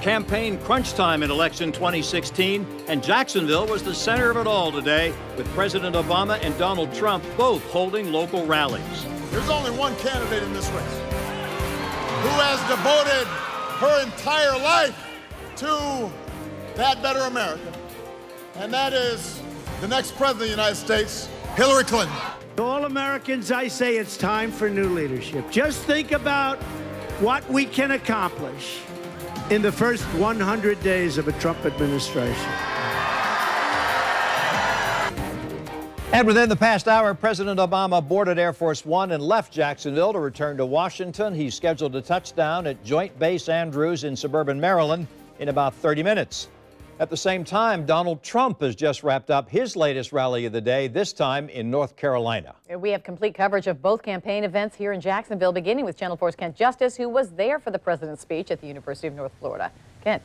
campaign crunch time in election 2016, and Jacksonville was the center of it all today, with President Obama and Donald Trump both holding local rallies. There's only one candidate in this race who has devoted her entire life to that better America, and that is the next president of the United States, Hillary Clinton. To all Americans, I say it's time for new leadership. Just think about what we can accomplish in the first 100 days of a Trump administration. And within the past hour, President Obama boarded Air Force One and left Jacksonville to return to Washington. He's scheduled to touchdown at Joint Base Andrews in suburban Maryland in about 30 minutes. At the same time, Donald Trump has just wrapped up his latest rally of the day, this time in North Carolina. We have complete coverage of both campaign events here in Jacksonville, beginning with Channel 4's Kent Justice, who was there for the president's speech at the University of North Florida. Kent.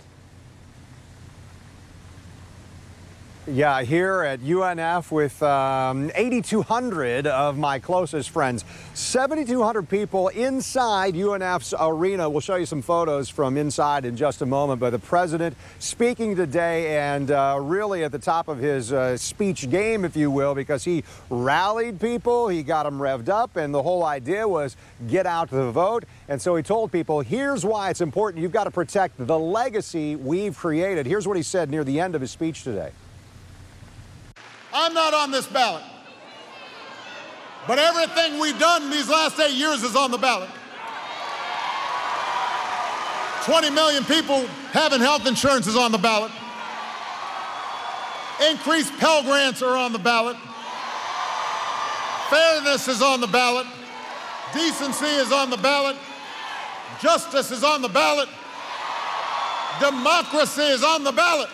Yeah, here at UNF with 8,200 of my closest friends. 7,200 people inside UNF's arena. We'll show you some photos from inside in just a moment. But the president speaking today, and really at the top of his speech game, if you will, because he rallied people, he got them revved up, and the whole idea was get out to vote. And so he told people, here's why it's important. You've got to protect the legacy we've created. Here's what he said near the end of his speech today. I'm not on this ballot, but everything we've done in these last 8 years is on the ballot. 20 million people having health insurance is on the ballot. Increased Pell Grants are on the ballot. Fairness is on the ballot. Decency is on the ballot. Justice is on the ballot. Democracy is on the ballot.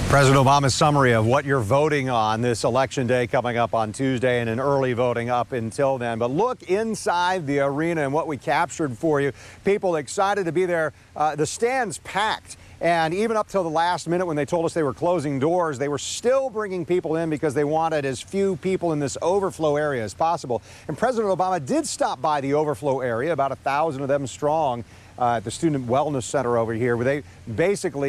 President Obama's summary of what you're voting on this election day coming up on Tuesday, and an early voting up until then. But look inside the arena and what we captured for you. People excited to be there. The stands packed. And even up till the last minute when they told us they were closing doors, they were still bringing people in because they wanted as few people in this overflow area as possible. And President Obama did stop by the overflow area, about 1,000 of them strong, at the Student Wellness Center over here, where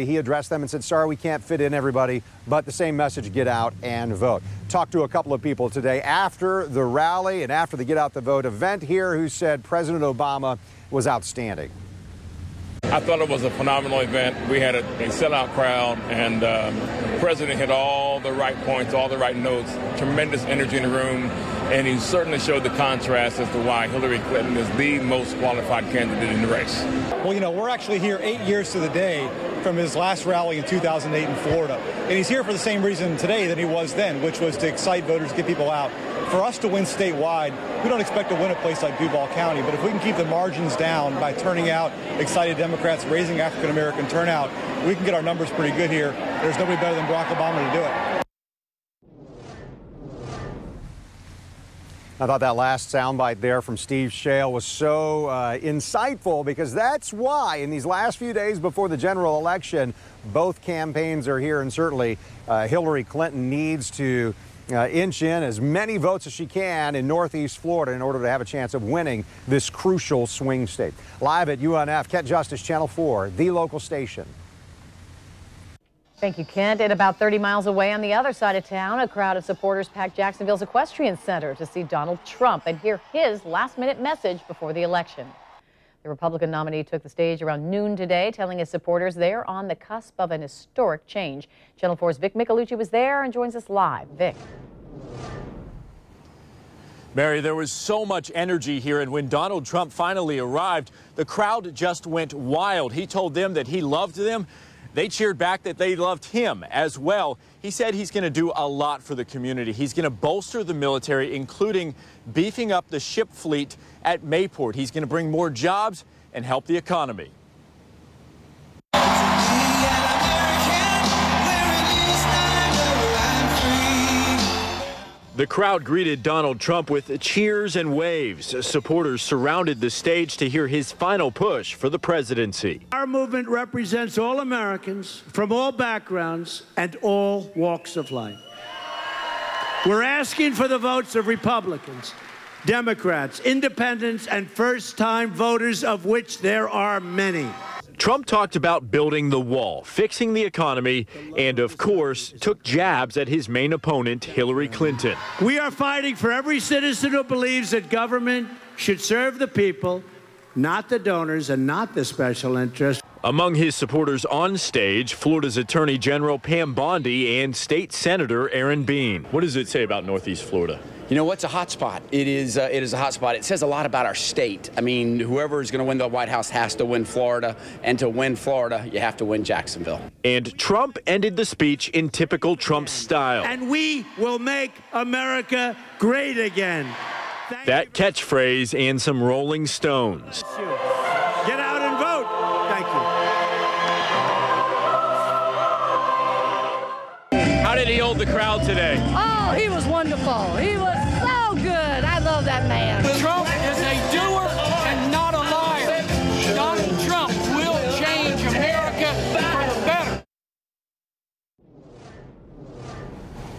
he addressed them and said, sorry, we can't fit in everybody, but the same message, get out and vote. Talked to a couple of people today after the rally and after the Get Out the Vote event here who said President Obama was outstanding. I thought it was a phenomenal event. We had a sellout crowd, and the president hit all the right points, all the right notes, tremendous energy in the room, and he certainly showed the contrast as to why Hillary Clinton is the most qualified candidate in the race. Well, you know, we're actually here 8 years to the day from his last rally in 2008 in Florida. And he's here for the same reason today that he was then, which was to excite voters, get people out. For us to win statewide, we don't expect to win a place like Duval County, but if we can keep the margins down by turning out excited Democrats, raising African-American turnout, we can get our numbers pretty good here. There's nobody better than Barack Obama to do it. I thought that last soundbite there from Steve Schale was so insightful, because that's why in these last few days before the general election, both campaigns are here, and certainly Hillary Clinton needs to inch in as many votes as she can in Northeast Florida in order to have a chance of winning this crucial swing state. Live at UNF, Kent Justice, Channel 4, the local station. Thank you, Kent. And about 30 miles away on the other side of town, a crowd of supporters packed Jacksonville's Equestrian Center to see Donald Trump and hear his last-minute message before the election. The Republican nominee took the stage around noon today, telling his supporters they're on the cusp of an historic change. Channel 4's Vic Michelucci was there and joins us live. Vic. Mary, there was so much energy here, and when Donald Trump finally arrived, the crowd just went wild. He told them that he loved them. They cheered back that they loved him as well. He said he's going to do a lot for the community. He's going to bolster the military, including beefing up the ship fleet at Mayport. He's going to bring more jobs and help the economy. The crowd greeted Donald Trump with cheers and waves. Supporters surrounded the stage to hear his final push for the presidency. Our movement represents all Americans from all backgrounds and all walks of life. We're asking for the votes of Republicans, Democrats, independents, and first-time voters, of which there are many. Trump talked about building the wall, fixing the economy, and, of course, took jabs at his main opponent, Hillary Clinton. We are fighting for every citizen who believes that government should serve the people, not the donors and not the special interests. Among his supporters on stage, Florida's Attorney General Pam Bondi and State Senator Aaron Bean. What does it say about Northeast Florida? You know, what's a hot spot? It is a hot spot. It says a lot about our state. I mean, whoever is going to win the White House has to win Florida, and to win Florida, you have to win Jacksonville. And Trump ended the speech in typical Trump style. And we will make America great again. That catchphrase and some Rolling Stones. Get out and vote. Thank you. How did he hold the crowd today? Oh, he was wonderful. He was so good. I love that man. Trump is a doer and not a liar. Donald Trump will change America for the better.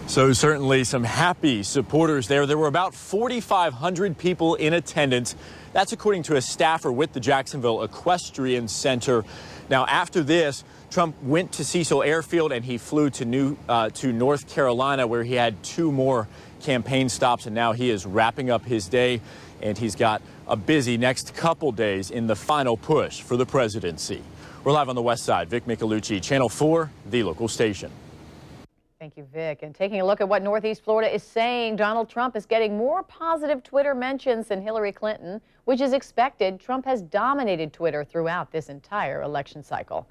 So certainly some happy supporters there. There were about 4,500 people in attendance. That's according to a staffer with the Jacksonville Equestrian Center. Now, after this, Trump went to Cecil Airfield and he flew to North Carolina, where he had 2 more campaign stops, and now he is wrapping up his day, and he's got a busy next couple days in the final push for the presidency. We're live on the West Side. Vic Michelucci, Channel 4, the local station. Thank you, Vic. And taking a look at what Northeast Florida is saying, Donald Trump is getting more positive Twitter mentions than Hillary Clinton, which is expected. Trump has dominated Twitter throughout this entire election cycle.